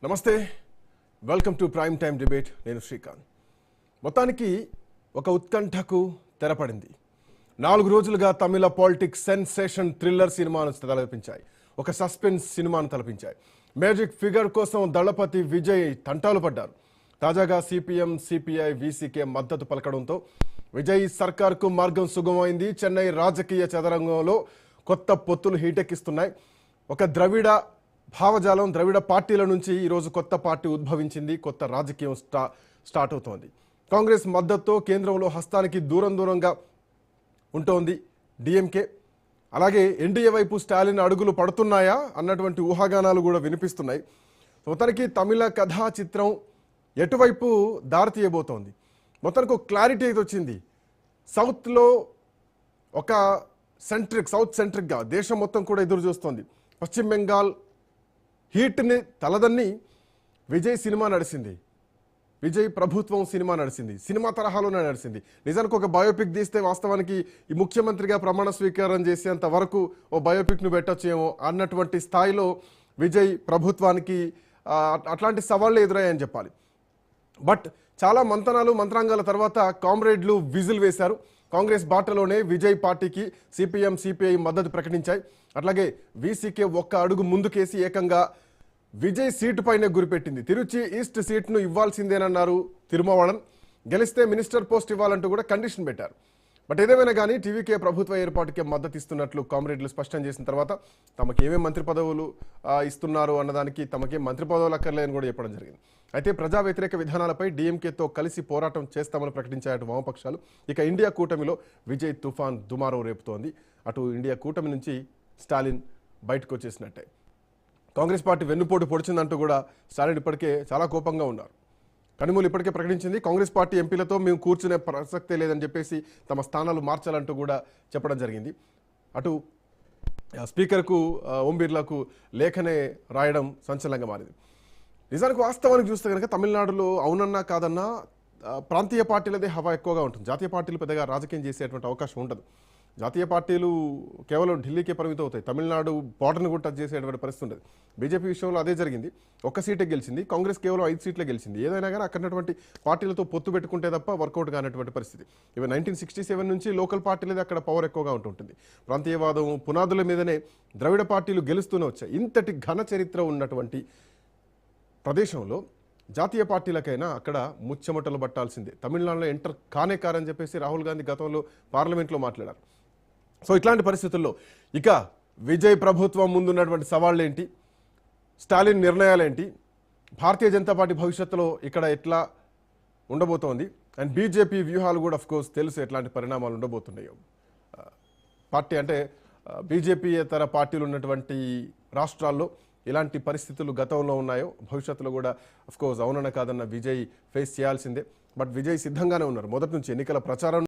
నమస్తే welcome to prime time debate నేను శ్రీకాంత్ మొత్తానికి ఒక ఉత్కంఠకు తెరపడింది 4 రోజులుగా తమిళ పాలిటిక్స్ సెన్సేషన్ థ్రిల్లర్ సినిమాను తలపించాయి ఒక సస్పెన్స్ సినిమాను తలపించాయి మ్యాజిక్ ఫిగర్ కోసం దళపతి విజయ్ తంటాలు పడ్డారు తాజాగా సిపిఎం సిపిఐ విసికే మద్దతు పలకడంతో విజయ్ సర్కార్కు మార్గం సుగమైంది చెన్నై రాజకీయ చదరంగంలో కొత్త పొత్తులు హీటెక్కిస్తున్నాయి ఒక ద్రవిడ భావజాలం ద్రవిడ పార్టీల నుంచి ఈరోజు కొత్త పార్టీ ఉద్భవించింది కొత్త రాజకీయం స్టార్ట్ అవుతోంది కాంగ్రెస్ మద్దతుతో కేంద్రంలో హస్తానికి దూరంగా ఉంటోంది డిఎంకే అలాగే ఎన్డీఏ వైపు స్టాలిన్ అడుగులు పడుతున్నాయా అన్నటువంటి ఊహాగానాలు కూడా వినిపిస్తున్నాయి మొత్తానికి తమిళ కథా చిత్రం ఎటువైపు దారి తీయబోతోంది మొత్తానికి ఒక క్లారిటీ అయితే వచ్చింది సౌత్లో ఒక సౌత్ సెంట్రిక్గా దేశం మొత్తం కూడా ఎదురు చూస్తోంది పశ్చిమ బెంగాల్ హీట్ని తలదన్ని విజయ్ సినిమా నడిచింది విజయ్ ప్రభుత్వం సినిమా నడిచింది సినిమా తరహాలోనే నడిచింది నిజానికి ఒక బయోపిక్ తీస్తే వాస్తవానికి ఈ ముఖ్యమంత్రిగా ప్రమాణ స్వీకారం చేసేంత వరకు ఓ బయోపిక్ను పెట్టొచ్చేమో అన్నటువంటి స్థాయిలో విజయ్ ప్రభుత్వానికి అట్లాంటి సవాళ్ళు ఎదురయ్యాయని చెప్పాలి బట్ చాలా మంత్రాంగాల తర్వాత కామ్రేడ్లు విజిల్ వేశారు కాంగ్రెస్ బాటలోనే విజయ్ పార్టీకి సిపిఎం సిపిఐ మద్దతు ప్రకటించాయి అట్లాగే వీసీకే ఒక్క అడుగు ముందుకేసి ఏకంగా విజయ్ సీటు పైనే గురిపెట్టింది తిరుచి ఈస్ట్ సీట్ను ఇవ్వాల్సిందేనన్నారు తిరుమావళవన్ గెలిస్తే మినిస్టర్ పోస్ట్ ఇవ్వాలంటూ కూడా కండిషన్ పెట్టారు బట్ ఏదేమైనా కానీ టీవీకే ప్రభుత్వ ఏర్పాటుకే మద్దతు ఇస్తున్నట్లు కామ్రేడ్లు స్పష్టం చేసిన తర్వాత తమకు ఏమేమి మంత్రి పదవులు ఇస్తున్నారు అన్నదానికి తమకేం మంత్రి పదవులు అక్కర్లేదని కూడా చెప్పడం జరిగింది అయితే ప్రజా వ్యతిరేక విధానాలపై డిఎంకేతో కలిసి పోరాటం చేస్తామని ప్రకటించాయట వామపక్షాలు ఇక ఇండియా కూటమిలో విజయ్ తుఫాన్ దుమారం రేపుతోంది అటు ఇండియా కూటమి నుంచి స్టాలిన్ బయటకు వచ్చేసినట్టే కాంగ్రెస్ పార్టీ వెన్నుపోటు పొడిచిందంటూ కూడా స్టాలిన్ ఇప్పటికే చాలా కోపంగా ఉన్నారు కనిమూలు ఇప్పటికే ప్రకటించింది కాంగ్రెస్ పార్టీ ఎంపీలతో మేము కూర్చునే ప్రసక్తే లేదని చెప్పేసి తమ స్థానాలు మార్చాలంటూ కూడా చెప్పడం జరిగింది అటు స్పీకర్కు ఓం బిర్లాకు లేఖనే రాయడం సంచలనంగా మారింది నిజానికి వాస్తవానికి చూస్తే కనుక తమిళనాడులో అవునన్నా కాదన్నా ప్రాంతీయ పార్టీలదే హవా ఎక్కువగా ఉంటుంది జాతీయ పార్టీలు పెద్దగా రాజకీయం చేసేటువంటి అవకాశం ఉండదు జాతీయ పార్టీలు కేవలం ఢిల్లీకే పరిమితం అవుతాయి తమిళనాడు బార్డర్ని కూడా టచ్ చేసేటువంటి పరిస్థితి ఉండదు బీజేపీ విషయంలో అదే జరిగింది ఒక్క సీటే గెలిచింది కాంగ్రెస్ కేవలం 5 సీట్లే గెలిచింది ఏదైనా కానీ అక్కడటువంటి పార్టీలతో పొత్తు పెట్టుకుంటే తప్ప వర్కౌట్ కానటువంటి పరిస్థితి ఇవి 1967 నుంచి లోకల్ పార్టీలదే అక్కడ పవర్ ఎక్కువగా ఉంటుంటుంది ప్రాంతీయవాదం పునాదుల మీదనే ద్రవిడ పార్టీలు గెలుస్తూనే వచ్చాయి ఇంతటి ఘన చరిత్ర ఉన్నటువంటి ప్రదేశంలో జాతీయ పార్టీలకైనా అక్కడ ముచ్చెమటలు పట్టాల్సిందే తమిళనాడులో ఎంటర్ కారని చెప్పేసి రాహుల్ గాంధీ గతంలో పార్లమెంట్లో మాట్లాడారు సో ఇట్లాంటి పరిస్థితుల్లో ఇక విజయ్ ప్రభుత్వం ముందున్నటువంటి సవాళ్ళు ఏంటి స్టాలిన్ నిర్ణయాలేంటి భారతీయ జనతా పార్టీ భవిష్యత్తులో ఇక్కడ ఎట్లా ఉండబోతోంది అండ్ బీజేపీ వ్యూహాలు కూడా అఫ్కోర్స్ తెలుసు ఎట్లాంటి పరిణామాలు ఉండబోతున్నాయో పార్టీ అంటే బీజేపీయేతర పార్టీలు ఉన్నటువంటి రాష్ట్రాల్లో ఎలాంటి పరిస్థితులు గతంలో ఉన్నాయో భవిష్యత్తులో కూడా అఫ్కోర్స్ అవునన్న కాదన్న విజయ్ ఫేస్ చేయాల్సిందే బట్ విజయ్ సిద్ధంగానే ఉన్నారు మొదటి నుంచి ఎన్నికల ప్రచారం